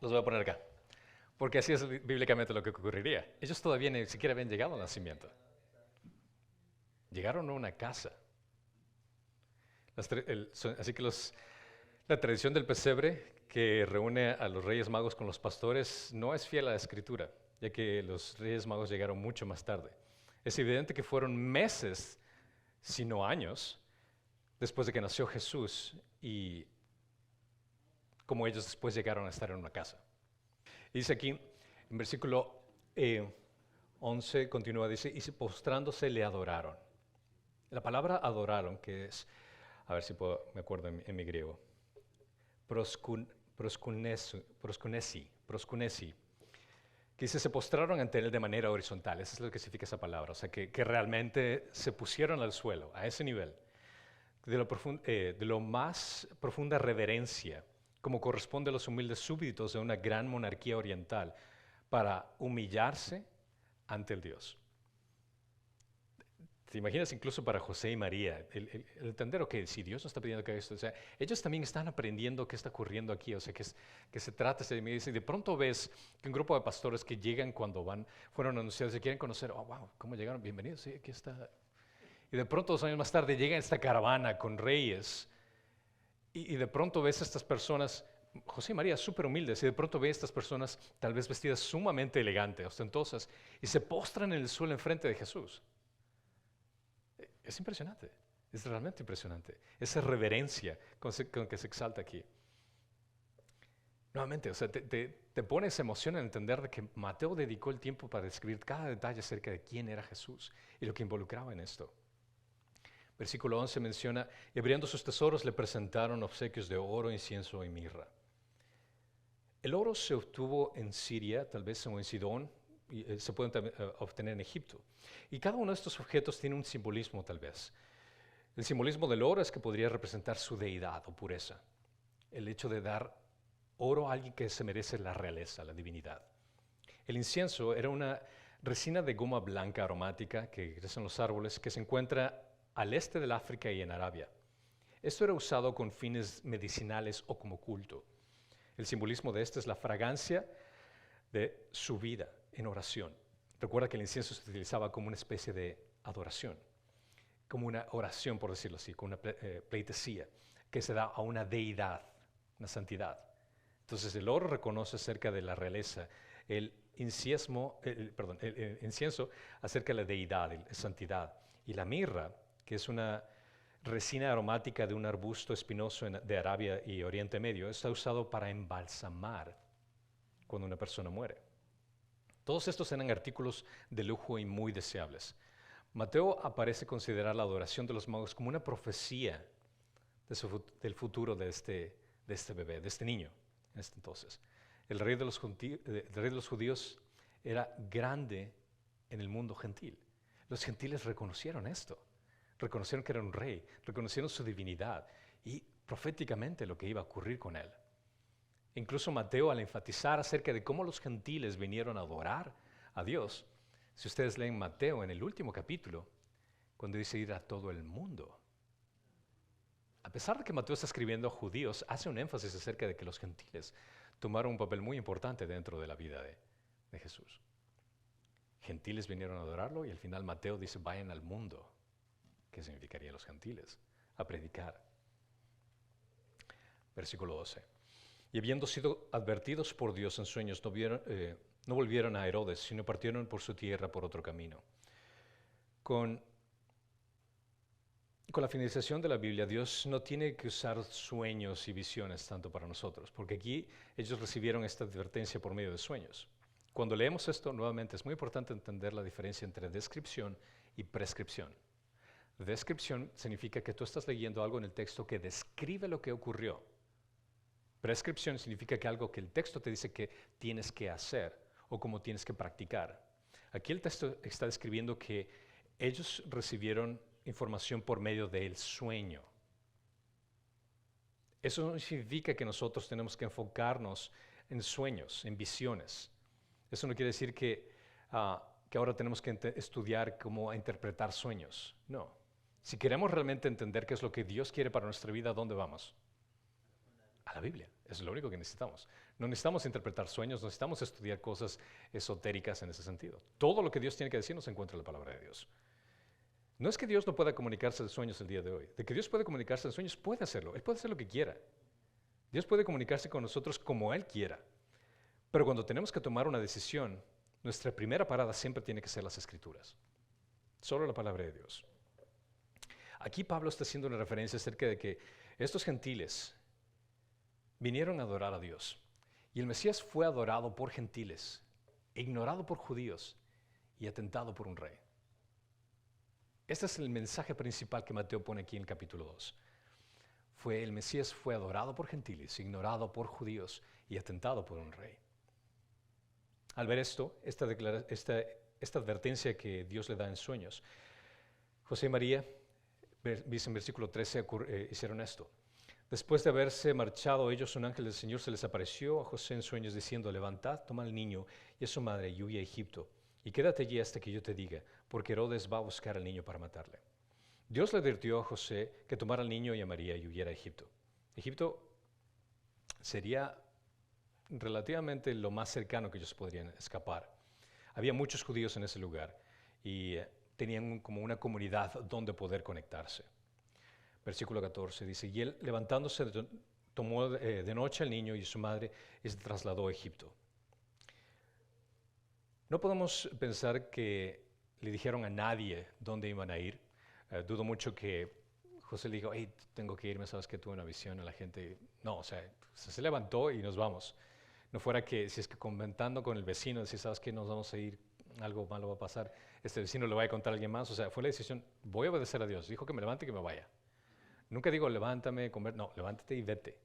los voy a poner acá. Porque así es bíblicamente lo que ocurriría. Ellos todavía ni siquiera habían llegado al nacimiento. Llegaron a una casa. Así que la tradición del pesebre que reúne a los Reyes Magos con los pastores no es fiel a la Escritura, ya que los Reyes Magos llegaron mucho más tarde. Es evidente que fueron meses, si no años, después de que nació Jesús y como ellos después llegaron a estar en una casa. Y dice aquí, en versículo 11, continúa, dice, y postrándose le adoraron. La palabra adoraron, que es, a ver si me acuerdo en mi griego, proskunesi, que dice, se postraron ante él de manera horizontal. Eso es lo que significa esa palabra, o sea, que realmente se pusieron al suelo, a ese nivel, de lo más profunda reverencia, como corresponde a los humildes súbditos de una gran monarquía oriental, para humillarse ante el Dios. ¿Te imaginas incluso para José y María, el entender, ok, si Dios nos está pidiendo que haga esto, o sea, ellos también están aprendiendo qué está ocurriendo aquí, o sea, que se trata de mí, y de pronto ves que un grupo de pastores que llegan cuando fueron anunciados y quieren conocer, oh, wow, ¿cómo llegaron? Bienvenidos, sí, aquí está. Y de pronto 2 años más tarde llega esta caravana con reyes, y de pronto ves a estas personas, José y María súper humildes, y de pronto ves a estas personas tal vez vestidas sumamente elegantes, ostentosas, y se postran en el suelo enfrente de Jesús. Es impresionante, es realmente impresionante, esa reverencia con que se exalta aquí. Nuevamente, o sea, te pone esa emoción en entender de que Mateo dedicó el tiempo para describir cada detalle acerca de quién era Jesús y lo que involucraba en esto. Versículo 11 menciona, y abriendo sus tesoros le presentaron obsequios de oro, incienso y mirra. El oro se obtuvo en Siria, tal vez, o en Sidón, y se pueden también obtener en Egipto. Y cada uno de estos objetos tiene un simbolismo, tal vez. El simbolismo del oro es que podría representar su deidad o pureza. El hecho de dar oro a alguien que se merece la realeza, la divinidad. El incienso era una resina de goma blanca aromática que crece en los árboles, que se encuentra al este del África y en Arabia. Esto era usado con fines medicinales o como culto. El simbolismo de esto es la fragancia de su vida en oración. Recuerda que el incienso se utilizaba como una especie de adoración, como una oración, por decirlo así, como una pleitesía que se da a una deidad, una santidad. Entonces el oro reconoce acerca de la realeza, el incienso acerca de la deidad, la santidad, y la mirra, que es una resina aromática de un arbusto espinoso de Arabia y Oriente Medio, está usado para embalsamar cuando una persona muere. Todos estos eran artículos de lujo y muy deseables. Mateo parece considerar la adoración de los magos como una profecía del futuro de este bebé, de este niño en este entonces. El rey de los judíos era grande en el mundo gentil. Los gentiles reconocieron esto, reconocieron que era un rey, reconocieron su divinidad y proféticamente lo que iba a ocurrir con él. Incluso Mateo, al enfatizar acerca de cómo los gentiles vinieron a adorar a Dios, si ustedes leen Mateo en el último capítulo, cuando dice ir a todo el mundo, a pesar de que Mateo está escribiendo a judíos, hace un énfasis acerca de que los gentiles tomaron un papel muy importante dentro de la vida de Jesús. Gentiles vinieron a adorarlo y al final Mateo dice, vayan al mundo. ¿Qué significaría los gentiles? A predicar. Versículo 12. Y habiendo sido advertidos por Dios en sueños, no volvieron a Herodes, sino partieron por su tierra por otro camino. Con la finalización de la Biblia, Dios no tiene que usar sueños y visiones tanto para nosotros, porque aquí ellos recibieron esta advertencia por medio de sueños. Cuando leemos esto, nuevamente, es muy importante entender la diferencia entre descripción y prescripción. Descripción significa que tú estás leyendo algo en el texto que describe lo que ocurrió. Prescripción significa que algo que el texto te dice que tienes que hacer o cómo tienes que practicar. Aquí el texto está describiendo que ellos recibieron información por medio del sueño. Eso no significa que nosotros tenemos que enfocarnos en sueños, en visiones. Eso no quiere decir que ahora tenemos que estudiar cómo interpretar sueños. No. Si queremos realmente entender qué es lo que Dios quiere para nuestra vida, ¿a dónde vamos? A la Biblia. Es lo único que necesitamos. No necesitamos interpretar sueños, no necesitamos estudiar cosas esotéricas en ese sentido. Todo lo que Dios tiene que decirnos se encuentra en la palabra de Dios. No es que Dios no pueda comunicarse de sueños el día de hoy. De que Dios puede comunicarse en sueños, puede hacerlo. Él puede hacer lo que quiera. Dios puede comunicarse con nosotros como Él quiera. Pero cuando tenemos que tomar una decisión, nuestra primera parada siempre tiene que ser las Escrituras. Solo la palabra de Dios. Aquí Pablo está haciendo una referencia acerca de que estos gentiles vinieron a adorar a Dios. Y el Mesías fue adorado por gentiles, ignorado por judíos y atentado por un rey. Este es el mensaje principal que Mateo pone aquí en el capítulo 2. El Mesías fue adorado por gentiles, ignorado por judíos y atentado por un rey. Al ver esto, esta advertencia que Dios le da en sueños, José y María, dice en versículo 13, hicieron esto. Después de haberse marchado ellos, un ángel del Señor se les apareció a José en sueños diciendo, levantad, toma al niño y a su madre y huye a Egipto, y quédate allí hasta que yo te diga, porque Herodes va a buscar al niño para matarle. Dios le advirtió a José que tomara al niño y a María y huyera a Egipto. Egipto sería relativamente lo más cercano que ellos podrían escapar. Había muchos judíos en ese lugar y tenían como una comunidad donde poder conectarse. Versículo 14 dice, y él levantándose tomó de noche al niño y su madre y se trasladó a Egipto. No podemos pensar que le dijeron a nadie dónde iban a ir. Dudo mucho que José le dijo, hey, tengo que irme, sabes que tuve una visión a la gente. No, o sea, se levantó y nos vamos. No fuera que si es que comentando con el vecino, decir, sabes que nos vamos a ir, algo malo va a pasar, este vecino le va a contar a alguien más. O sea, fue la decisión, voy a obedecer a Dios. Dijo que me levante y que me vaya. Nunca digo, levántame, comer. No, levántate y vete.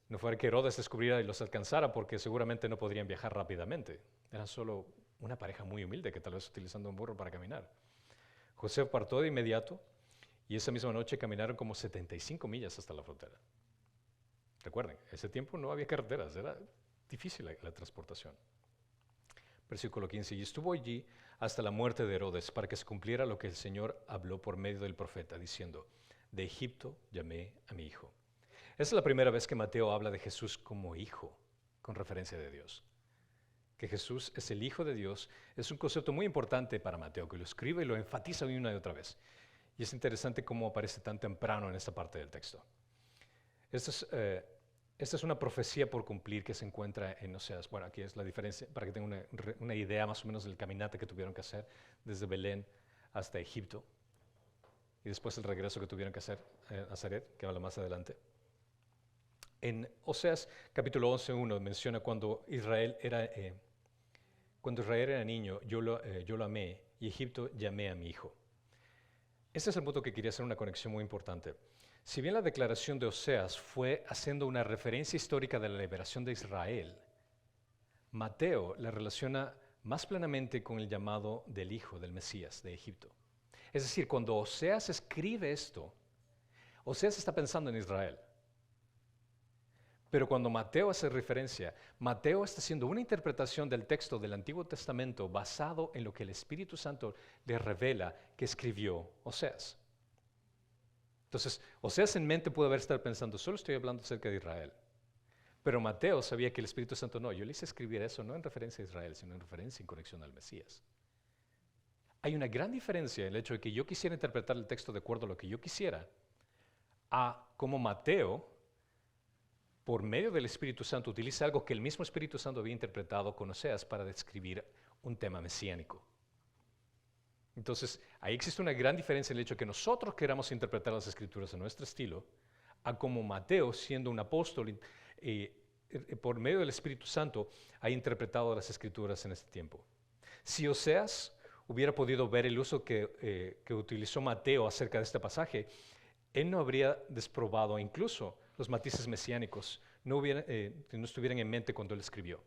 No fuera que Herodes descubriera y los alcanzara, porque seguramente no podrían viajar rápidamente. Eran solo una pareja muy humilde que tal vez utilizando un burro para caminar. José partió de inmediato y esa misma noche caminaron como 75 millas hasta la frontera. Recuerden, ese tiempo no había carreteras, era difícil la transportación. Versículo 15, y estuvo allí hasta la muerte de Herodes para que se cumpliera lo que el Señor habló por medio del profeta, diciendo, de Egipto llamé a mi hijo. Esa es la primera vez que Mateo habla de Jesús como hijo, con referencia de Dios. que Jesús es el Hijo de Dios, es un concepto muy importante para Mateo, que lo escribe y lo enfatiza una y otra vez. Y es interesante cómo aparece tan temprano en esta parte del texto. Esta es una profecía por cumplir que se encuentra en Oseas. Bueno, aquí es la diferencia, para que tengan una idea más o menos del caminata que tuvieron que hacer desde Belén hasta Egipto. Y después el regreso que tuvieron que hacer a Nazaret, que habla más adelante. En Oseas capítulo 11:1 menciona cuando Israel era niño, yo lo amé, y Egipto llamé a mi hijo. Este es el punto que quería hacer una conexión muy importante. Si bien la declaración de Oseas fue haciendo una referencia histórica de la liberación de Israel, Mateo la relaciona más plenamente con el llamado del hijo del Mesías de Egipto. Es decir, cuando Oseas escribe esto, Oseas está pensando en Israel. Pero cuando Mateo hace referencia, Mateo está haciendo una interpretación del texto del Antiguo Testamento basado en lo que el Espíritu Santo le revela que escribió Oseas. Entonces, Oseas en mente pudo haber estado pensando, solo estoy hablando acerca de Israel. Pero Mateo sabía que el Espíritu Santo no, yo le hice escribir eso no en referencia a Israel, sino en referencia en conexión al Mesías. Hay una gran diferencia en el hecho de que yo quisiera interpretar el texto de acuerdo a lo que yo quisiera, a cómo Mateo, por medio del Espíritu Santo, utiliza algo que el mismo Espíritu Santo había interpretado con Oseas para describir un tema mesiánico. Entonces, ahí existe una gran diferencia en el hecho de que nosotros queramos interpretar las Escrituras a nuestro estilo, a como Mateo, siendo un apóstol, por medio del Espíritu Santo, ha interpretado las Escrituras en este tiempo. Si Oseas hubiera podido ver el uso que utilizó Mateo acerca de este pasaje, él no habría desprobado incluso los matices mesiánicos, no estuvieran en mente cuando él escribió.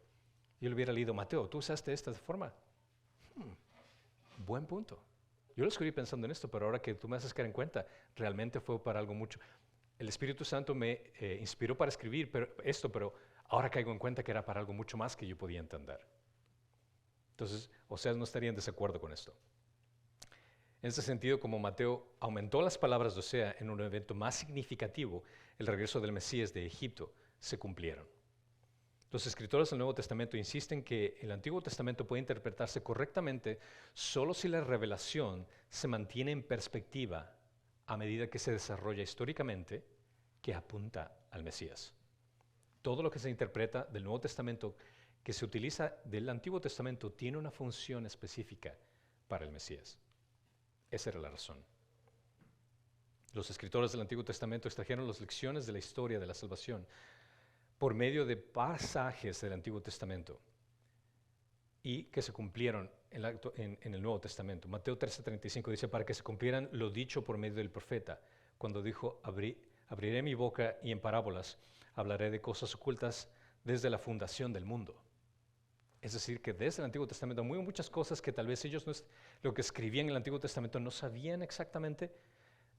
Y él hubiera leído, Mateo, ¿tú usaste esta forma? Buen punto. Yo lo escribí pensando en esto, pero ahora que tú me haces caer en cuenta, realmente fue para algo mucho. El Espíritu Santo me inspiró para escribir pero ahora caigo en cuenta que era para algo mucho más que yo podía entender. Entonces, Oseas no estaría en desacuerdo con esto. En ese sentido, como Mateo aumentó las palabras de Oseas en un evento más significativo, el regreso del Mesías de Egipto, se cumplieron. Los escritores del Nuevo Testamento insisten que el Antiguo Testamento puede interpretarse correctamente solo si la revelación se mantiene en perspectiva a medida que se desarrolla históricamente, que apunta al Mesías. Todo lo que se interpreta del Nuevo Testamento que se utiliza del Antiguo Testamento tiene una función específica para el Mesías. Esa era la razón. Los escritores del Antiguo Testamento extrajeron las lecciones de la historia de la salvación por medio de pasajes del Antiguo Testamento y que se cumplieron en el Nuevo Testamento. Mateo 13:35 dice, para que se cumplieran lo dicho por medio del profeta, cuando dijo, abriré mi boca y en parábolas hablaré de cosas ocultas desde la fundación del mundo. Es decir, que desde el Antiguo Testamento hay muchas cosas que tal vez ellos, lo que escribían en el Antiguo Testamento, no sabían exactamente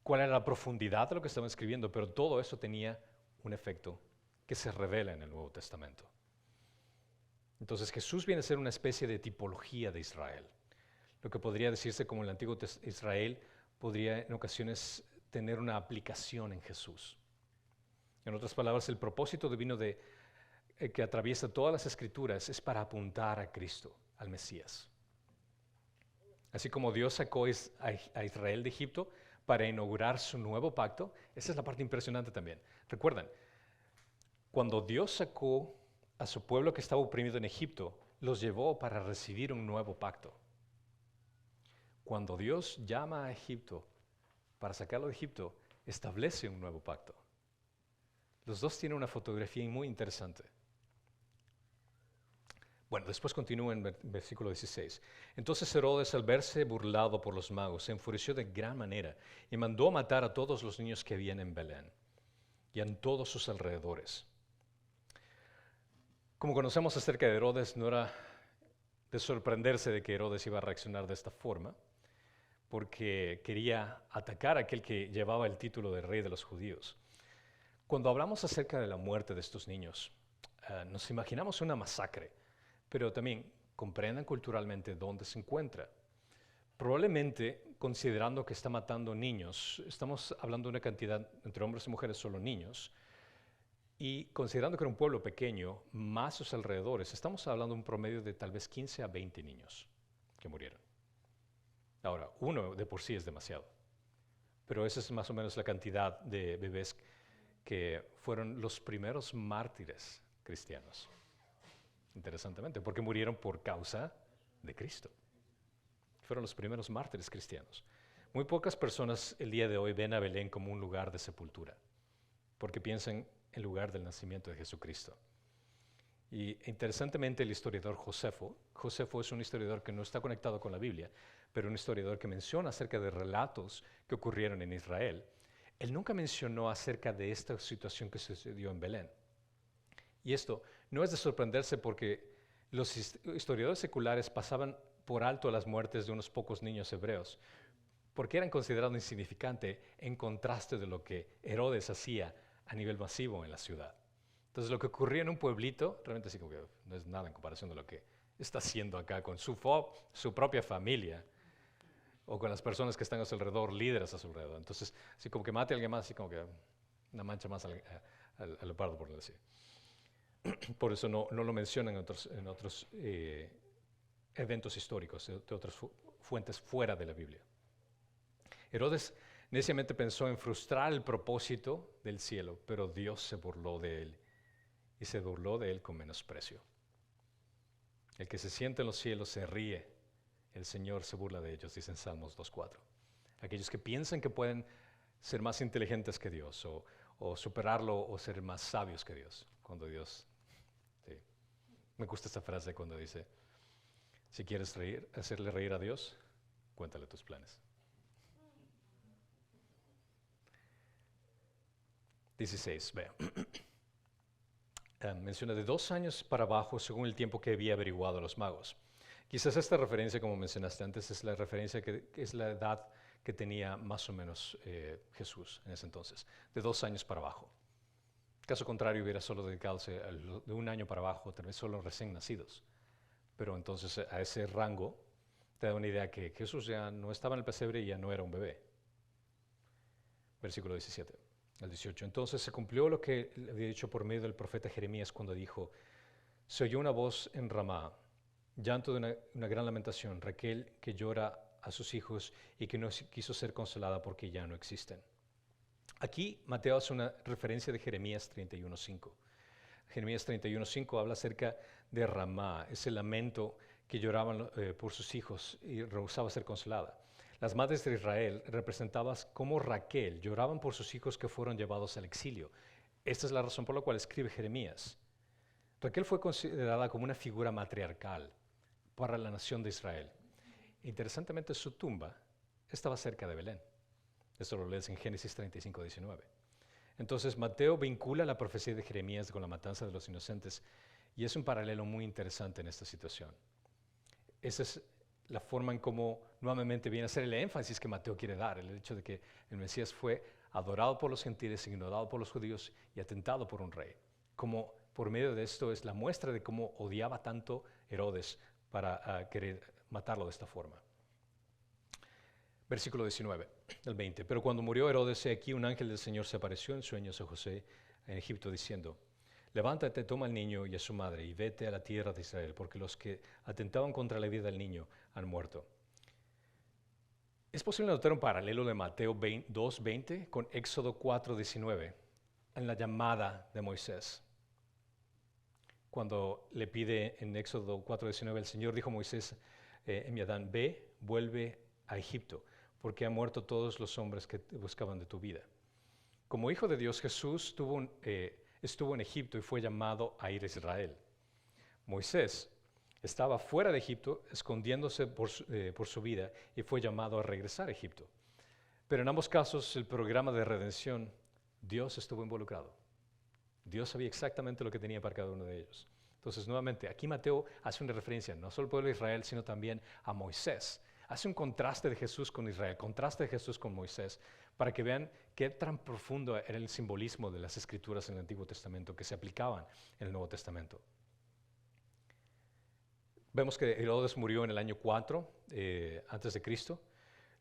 cuál era la profundidad de lo que estaban escribiendo, pero todo eso tenía un efecto que se revela en el Nuevo Testamento. Entonces Jesús viene a ser una especie de tipología de Israel. Lo que podría decirse como el Antiguo Israel podría en ocasiones tener una aplicación en Jesús. En otras palabras, el propósito divino que atraviesa todas las Escrituras es para apuntar a Cristo, al Mesías. Así como Dios sacó a Israel de Egipto para inaugurar su nuevo pacto, esa es la parte impresionante también. Recuerdan, cuando Dios sacó a su pueblo que estaba oprimido en Egipto, los llevó para recibir un nuevo pacto. Cuando Dios llama a Egipto para sacarlo de Egipto, establece un nuevo pacto. Los dos tienen una fotografía muy interesante. Bueno, después continúa en versículo 16. Entonces Herodes, al verse burlado por los magos, se enfureció de gran manera y mandó matar a todos los niños que habían en Belén y en todos sus alrededores. Como conocemos acerca de Herodes, no era de sorprenderse de que Herodes iba a reaccionar de esta forma, porque quería atacar a aquel que llevaba el título de rey de los judíos. Cuando hablamos acerca de la muerte de estos niños, nos imaginamos una masacre, pero también comprendan culturalmente dónde se encuentra. Probablemente, considerando que está matando niños, estamos hablando de una cantidad, entre hombres y mujeres, solo niños, Y considerando que era un pueblo pequeño, más sus alrededores, estamos hablando de un promedio de tal vez 15 a 20 niños que murieron. Ahora, uno de por sí es demasiado, pero esa es más o menos la cantidad de bebés que fueron los primeros mártires cristianos. Interesantemente, porque murieron por causa de Cristo. Fueron los primeros mártires cristianos. Muy pocas personas el día de hoy ven a Belén como un lugar de sepultura, porque piensan en lugar del nacimiento de Jesucristo. Y interesantemente el historiador Josefo es un historiador que no está conectado con la Biblia, pero un historiador que menciona acerca de relatos que ocurrieron en Israel. Él nunca mencionó acerca de esta situación que sucedió en Belén. Y esto no es de sorprenderse porque los historiadores seculares pasaban por alto las muertes de unos pocos niños hebreos, porque eran considerados insignificantes en contraste de lo que Herodes hacía a nivel masivo en la ciudad. Entonces lo que ocurría en un pueblito, realmente así como que no es nada en comparación de lo que está haciendo acá con su propia familia o con las personas que están a su alrededor, líderes a su alrededor. Entonces, así como que mate a alguien más, así como que una mancha más al leopardo, por decir. Por eso no lo mencionan en otros eventos históricos, de otras fuentes fuera de la Biblia. Herodes neciamente pensó en frustrar el propósito del cielo, pero Dios se burló de él, y se burló de él con menosprecio. El que se siente en los cielos se ríe, el Señor se burla de ellos, dice en Salmos 2:4. Aquellos que piensan que pueden ser más inteligentes que Dios, o superarlo, o ser más sabios que Dios, cuando Dios... Sí. Me gusta esta frase cuando dice, si quieres hacerle reír a Dios, cuéntale tus planes. 16, vea. Menciona de 2 años para abajo según el tiempo que había averiguado los magos. Quizás esta referencia, como mencionaste antes, es la referencia que es la edad que tenía más o menos Jesús en ese entonces, de 2 años para abajo. Caso contrario, hubiera solo dedicado de 1 año para abajo, tal vez solo recién nacidos. Pero entonces a ese rango te da una idea que Jesús ya no estaba en el pesebre y ya no era un bebé. Versículo 17 al 18. Entonces se cumplió lo que había dicho por medio del profeta Jeremías cuando dijo, se oyó una voz en Ramá, llanto de una gran lamentación, Raquel que llora a sus hijos y que no quiso ser consolada porque ya no existen. Aquí Mateo hace una referencia de Jeremías 31:5. Jeremías 31:5 habla acerca de Ramá, ese lamento que lloraban por sus hijos y rehusaba ser consolada. Las madres de Israel, representadas como Raquel, lloraban por sus hijos que fueron llevados al exilio. Esta es la razón por la cual escribe Jeremías. Raquel fue considerada como una figura matriarcal para la nación de Israel. Interesantemente, su tumba estaba cerca de Belén. Esto lo lees en Génesis 35:19. Entonces, Mateo vincula la profecía de Jeremías con la matanza de los inocentes y es un paralelo muy interesante en esta situación. Esa es la forma en cómo nuevamente viene a ser el énfasis que Mateo quiere dar, el hecho de que el Mesías fue adorado por los gentiles, ignorado por los judíos y atentado por un rey. Como por medio de esto es la muestra de cómo odiaba tanto Herodes para querer matarlo de esta forma. Versículo 19 al 20. Pero cuando murió Herodes, aquí un ángel del Señor se apareció en sueños a José en Egipto diciendo, levántate, toma al niño y a su madre y vete a la tierra de Israel, porque los que atentaban contra la vida del niño han muerto. Es posible notar un paralelo de Mateo 2:20 con Éxodo 4:19 en la llamada de Moisés. Cuando le pide en Éxodo 4:19, el Señor dijo a Moisés, Adán, ve, vuelve a Egipto, porque han muerto todos los hombres que buscaban de tu vida. Como hijo de Dios, Jesús estuvo en Egipto y fue llamado a ir a Israel. Moisés estaba fuera de Egipto, escondiéndose por su vida, y fue llamado a regresar a Egipto. Pero en ambos casos, el programa de redención, Dios estuvo involucrado. Dios sabía exactamente lo que tenía para cada uno de ellos. Entonces, nuevamente, aquí Mateo hace una referencia no solo al pueblo de Israel, sino también a Moisés. Hace un contraste de Jesús con Israel, contraste de Jesús con Moisés, para que vean qué tan profundo era el simbolismo de las Escrituras en el Antiguo Testamento que se aplicaban en el Nuevo Testamento. Vemos que Herodes murió en el año 4 antes de Cristo,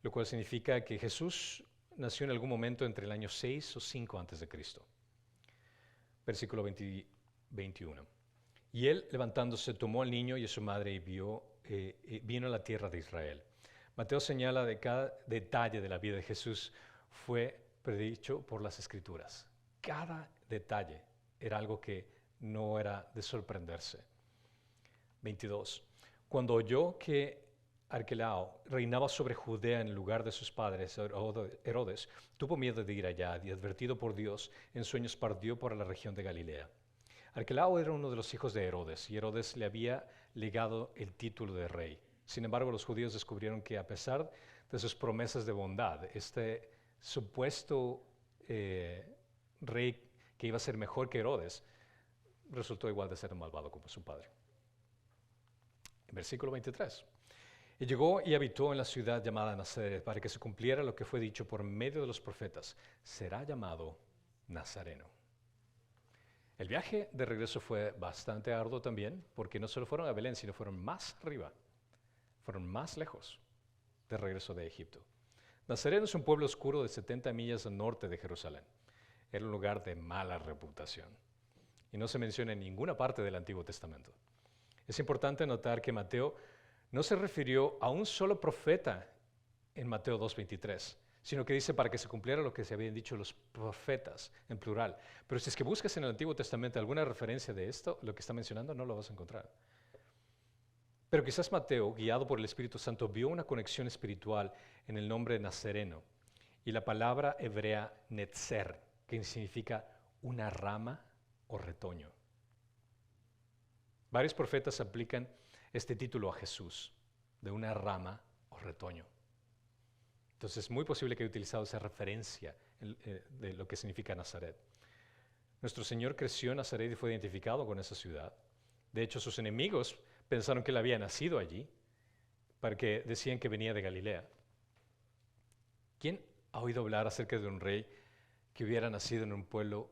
lo cual significa que Jesús nació en algún momento entre el año 6 o 5 antes de Cristo. versículo 21. Y él, levantándose, tomó al niño y a su madre y vino a la tierra de Israel. Mateo señala de cada detalle de la vida de Jesús fue predicho por las Escrituras. Cada detalle era algo que no era de sorprenderse. 22. Cuando oyó que Arquelao reinaba sobre Judea en lugar de sus padres, Herodes, tuvo miedo de ir allá y, advertido por Dios, en sueños partió por la región de Galilea. Arquelao era uno de los hijos de Herodes y Herodes le había legado el título de rey. Sin embargo, los judíos descubrieron que a pesar de sus promesas de bondad, este supuesto rey que iba a ser mejor que Herodes, resultó igual de ser malvado como su padre. Versículo 23. Y llegó y habitó en la ciudad llamada Nazaret para que se cumpliera lo que fue dicho por medio de los profetas. Será llamado Nazareno. El viaje de regreso fue bastante arduo también, porque no solo fueron a Belén, sino fueron más arriba, fueron más lejos de regreso de Egipto. Nazareno es un pueblo oscuro de 70 millas al norte de Jerusalén. Era un lugar de mala reputación y no se menciona en ninguna parte del Antiguo Testamento. Es importante notar que Mateo no se refirió a un solo profeta en Mateo 2:23, sino que dice para que se cumpliera lo que se habían dicho los profetas, en plural. Pero si es que buscas en el Antiguo Testamento alguna referencia de esto, lo que está mencionando, no lo vas a encontrar. Pero quizás Mateo, guiado por el Espíritu Santo, vio una conexión espiritual en el nombre de Nazareno y la palabra hebrea netzer, que significa una rama o retoño. Varios profetas aplican este título a Jesús, de una rama o retoño. Entonces es muy posible que haya utilizado esa referencia de lo que significa Nazaret. Nuestro Señor creció en Nazaret y fue identificado con esa ciudad. De hecho, sus enemigos pensaron que él había nacido allí, porque decían que venía de Galilea. ¿Quién ha oído hablar acerca de un rey que hubiera nacido en un pueblo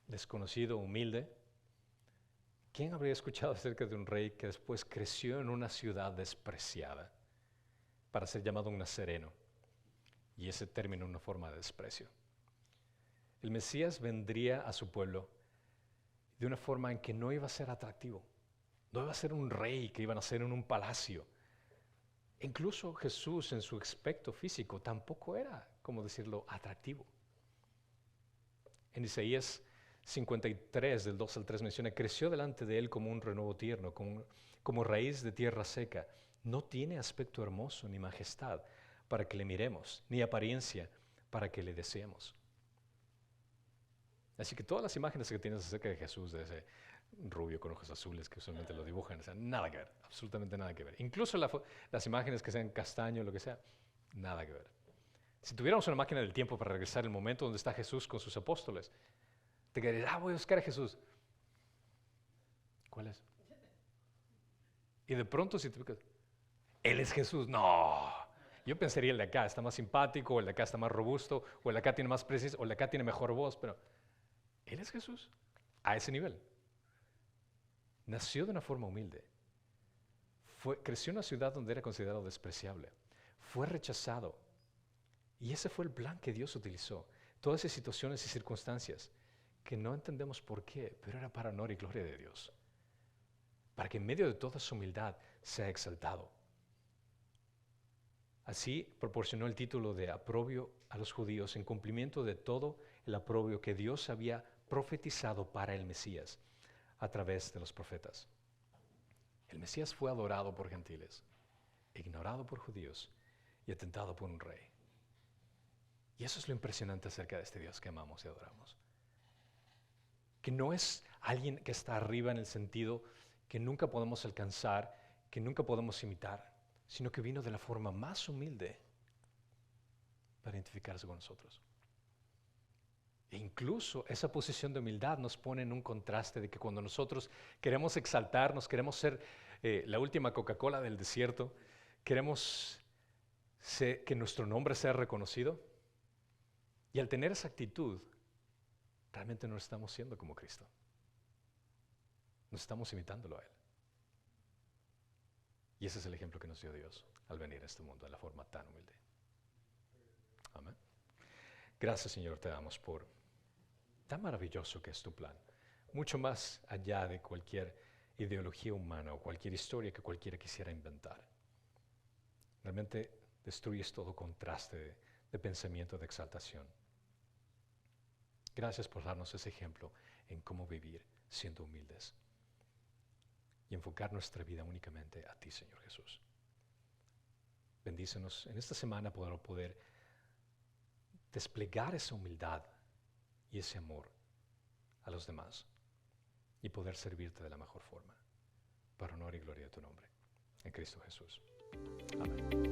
desconocido, humilde? ¿Quién habría escuchado acerca de un rey que después creció en una ciudad despreciada para ser llamado un nazareno? Y ese término una forma de desprecio. El Mesías vendría a su pueblo de una forma en que no iba a ser atractivo. No iba a ser un rey que iba a nacer en un palacio. Incluso Jesús en su aspecto físico tampoco era, como decirlo, atractivo. En Isaías 53, del 2 al 3 menciona, creció delante de él como un renuevo tierno, como raíz de tierra seca. No tiene aspecto hermoso ni majestad para que le miremos, ni apariencia para que le deseemos. Así que todas las imágenes que tienes acerca de Jesús, de ese rubio con ojos azules que usualmente lo dibujan, o sea, nada que ver, absolutamente nada que ver. Incluso las imágenes que sean castaño, lo que sea, nada que ver. Si tuviéramos una máquina del tiempo para regresar al momento donde está Jesús con sus apóstoles, te quedarías, voy a buscar a Jesús. ¿Cuál es? Y de pronto si te fijas, Él es Jesús. No, yo pensaría el de acá está más simpático, o el de acá está más robusto, o el de acá tiene más presencia, o el de acá tiene mejor voz, pero Él es Jesús, a ese nivel. Nació de una forma humilde. Creció en una ciudad donde era considerado despreciable. Fue rechazado. Y ese fue el plan que Dios utilizó. Todas esas situaciones y circunstancias que no entendemos por qué, pero era para honor y gloria de Dios. Para que en medio de toda su humildad sea exaltado. Así proporcionó el título de aprobio a los judíos en cumplimiento de todo el aprobio que Dios había profetizado para el Mesías a través de los profetas. El Mesías fue adorado por gentiles, ignorado por judíos y atentado por un rey. Y eso es lo impresionante acerca de este Dios que amamos y adoramos. Que no es alguien que está arriba en el sentido que nunca podemos alcanzar, que nunca podemos imitar, sino que vino de la forma más humilde para identificarse con nosotros. E incluso esa posición de humildad nos pone en un contraste de que cuando nosotros queremos exaltarnos, queremos ser la última Coca-Cola del desierto, queremos que nuestro nombre sea reconocido, y al tener esa actitud, realmente no estamos siendo como Cristo. No estamos imitándolo a Él. Y ese es el ejemplo que nos dio Dios al venir a este mundo de la forma tan humilde. Amén. Gracias, Señor, te damos por tan maravilloso que es tu plan, mucho más allá de cualquier ideología humana o cualquier historia que cualquiera quisiera inventar. Realmente destruyes todo contraste de pensamiento de exaltación. Gracias por darnos ese ejemplo en cómo vivir siendo humildes y enfocar nuestra vida únicamente a ti, Señor Jesús. Bendícenos en esta semana poder desplegar esa humildad y ese amor a los demás y poder servirte de la mejor forma, para honor y gloria de tu nombre. En Cristo Jesús. Amén.